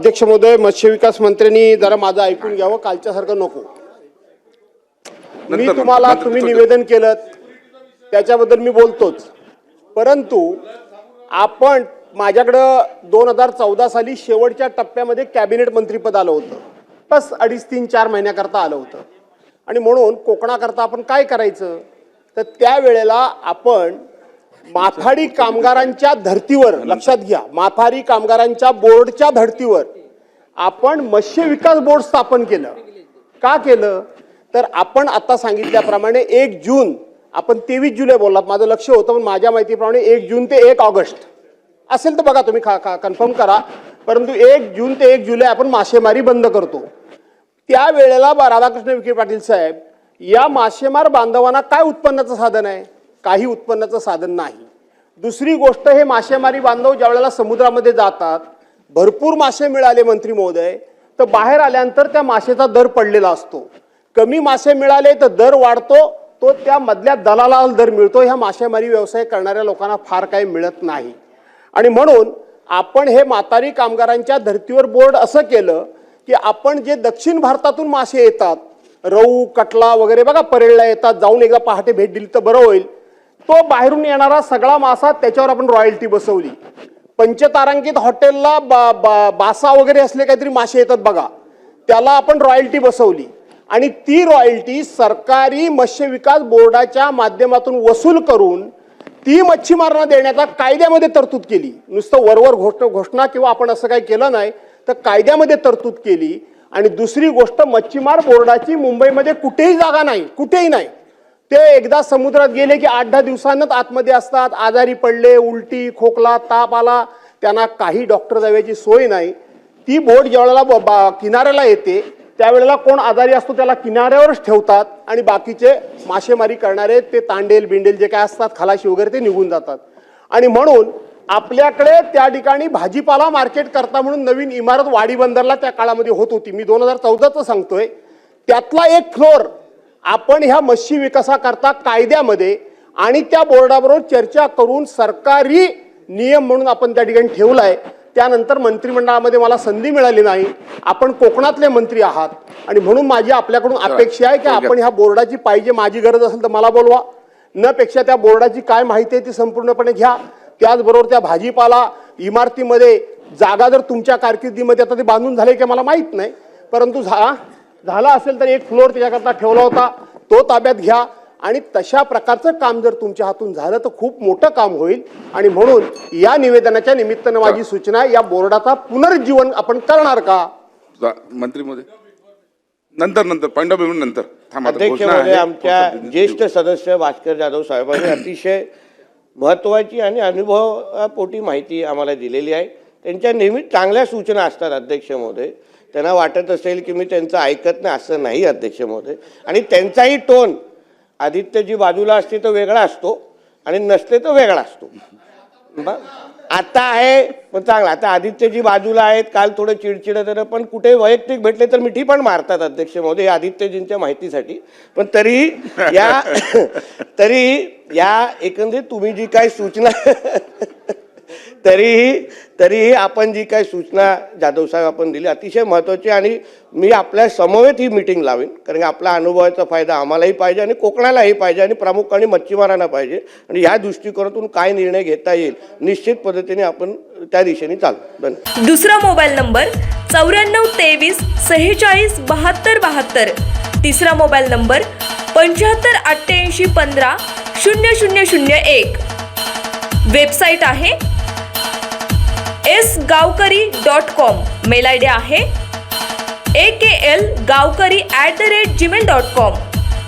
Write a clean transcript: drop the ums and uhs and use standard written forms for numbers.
अध्यक्ष महोदय, मत्स्य विकास मंत्र्यांनी जरा माझं ऐकून घ्यावं, कालच्यासारखं नको। मी तुम्ही निवेदन केलं त्याच्याबद्दल मी बोलतोच, परंतु आपण माझ्याकडे 2014 साली शेवटच्या टप्प्यामध्ये कॅबिनेट मंत्रीपद आलं होतं, बस 2.5-3-4 महिन्याकरता आलं होतं। आणि म्हणून कोकणाकरता आपण काय करायचं, तर त्यावेळेला आपण माथाडी कामगारांच्या धर्तीवर, लक्षात घ्या, माथाडी कामगारांच्या बोर्डच्या धर्तीवर आपण मत्स्य विकास बोर्ड स्थापन केलं। का केलं, तर आपण आता सांगितल्याप्रमाणे 1 जून, आपण 23 जुलै बोललात, माझं लक्ष होतं, पण माझ्या माहितीप्रमाणे 1 जून ते 1 ऑगस्ट असेल तर बघा तुम्ही, कन्फर्म करा, परंतु 1 जून ते 1 जुलै आपण मासेमारी बंद करतो। त्यावेळेला राधाकृष्ण विखे पाटील साहेब, या मासेमार बांधवांना काय उत्पन्नाचं साधन आहे? काही उत्पन्नाचं साधन नाही। दुसरी गोष्ट, हे मासेमारी बांधव ज्या वेळेला समुद्रामध्ये जातात, भरपूर मासे मिळाले मंत्री महोदय, तर बाहेर आल्यानंतर त्या मासेचा दर पडलेला असतो। कमी मासे मिळाले तर दर वाढतो, तो त्या मधल्या दलालाला दर मिळतो। ह्या मासेमारी व्यवसाय करणाऱ्या लोकांना फार काही मिळत नाही। आणि म्हणून आपण हे माथाडी कामगारांच्या धर्तीवर बोर्ड असं केलं की आपण जे दक्षिण भारतातून मासे येतात, रहू, कटला वगैरे बघा, परेलला येतात, जाऊन एकदा पहाटे भेट दिली तर बरं होईल, तो बाहेरून येणारा सगळा मासा, त्याच्यावर आपण रॉयल्टी बसवली। पंचतारांकित हॉटेलला बासा वगैरे असले काहीतरी मासे येतात बघा, त्याला आपण रॉयल्टी बसवली आणि ती रॉयल्टी सरकारी मत्स्य विकास बोर्डाच्या माध्यमातून वसूल करून ती मच्छीमारांना देण्याचा कायद्यामध्ये तरतूद केली। नुसतं वरवर घोषणा किंवा आपण असं काही केलं नाही, तर कायद्यामध्ये तरतूद केली। आणि दुसरी गोष्ट, मच्छीमार बोर्डाची मुंबईमध्ये कुठेही जागा नाही, कुठेही नाही। ते एकदा समुद्रात गेले की 8-10 दिवसांनाच आतमध्ये असतात, आजारी पडले, उलटी, खोकला, ताप आला, त्यांना काही डॉक्टर जायची सोय नाही। ती बोट ज्यावेळेला किनाऱ्याला येते त्यावेळेला कोण आजारी असतो त्याला किनाऱ्यावरच ठेवतात आणि बाकीचे मासेमारी करणारे ते तांडेल बिंडेल जे काय असतात, खलाशी वगैरे, ते निघून जातात। आणि म्हणून आपल्याकडे त्या ठिकाणी भाजीपाला मार्केट करता म्हणून नवीन इमारत वाडी बंदरला त्या काळामध्ये होत होती, मी 2014चं सांगतोय। त्यातला एक फ्लोर आपण ह्या मत्स्य विकासाकरता कायद्यामध्ये आणि त्या बोर्डाबरोबर चर्चा करून सरकारी नियम म्हणून आपण त्या ठिकाणी ठेवलाय। त्यानंतर मंत्रिमंडळामध्ये मला संधी मिळाली नाही, आपण कोकणातले मंत्री आहात आणि म्हणून माझी आपल्याकडून अपेक्षा आहे की आपण ह्या बोर्डाची, पाहिजे माझी गरज असेल तर मला बोलवा, न पेक्षा त्या बोर्डाची काय माहिती आहे ती संपूर्णपणे घ्या। त्याचबरोबर त्या भाजीपाला इमारतीमध्ये जागा जर तुमच्या कारकिर्दीमध्ये आता ते बांधून झाले की मला माहित नाही, परंतु झाला असेल तर एक फ्लोर त्याच्याकरता ठेवला होता, तो ताब्यात घ्या। आणि तशा प्रकारचं काम जर तुमच्या हातून झालं तर खूप मोठं काम होईल। आणि म्हणून या निवेदनाच्या निमित्तानं माझी सूचना आहे, या बोर्डाचा पुनरुज्जीवन आपण करणार का? मंत्री महोदय, नंतर पॉइंट ऑफ व्ह्यू नंतर। अध्यक्ष महोदय, आमच्या ज्येष्ठ सदस्य भास्कर जाधव साहेबांनी अतिशय महत्त्वाची आणि अनुभवपोटी माहिती आम्हाला दिलेली आहे। त्यांच्या नेहमी चांगल्या सूचना असतात अध्यक्ष महोदय, त्यांना वाटत असेल की मी त्यांचं ऐकत नाही, असं नाही अध्यक्ष महोदय। आणि त्यांचाही टोन आदित्यजी बाजूला असते तर वेगळा असतो आणि नसते तर वेगळा असतो। आता आहे पण चांगला, आता आदित्यजी बाजूला आहेत, काल थोडं चिडचिड झालं, पण कुठे वैयक्तिक भेटले तर मिठी पण मारतात अध्यक्ष महोदय आदित्यजींच्या माहितीसाठी। पण तरी या एकंदरीत तुम्ही जी काही सूचना तरीही आपण जी काही सूचना जाधव साहेब आपण दिली अतिशय महत्त्वाची, आणि मी आपल्या समवेत ही मीटिंग लावेन, कारण आपला अनुभवाचा फायदा आम्हालाही पाहिजे आणि कोकणालाही पाहिजे आणि प्रामुख्याने मच्छीमारांना पाहिजे। आणि ह्या दृष्टिकोनातून काय निर्णय घेता येईल निश्चित पद्धतीने आपण त्या दिशेने चालू। धन्यवाद। दुसरा मोबाईल नंबर 9423 46 72 72, तिसरा मोबाईल नंबर 75 88 15 0001। वेबसाईट आहे sgavkari.com, मेल आयडी आहे akl gavkari@gmail.com।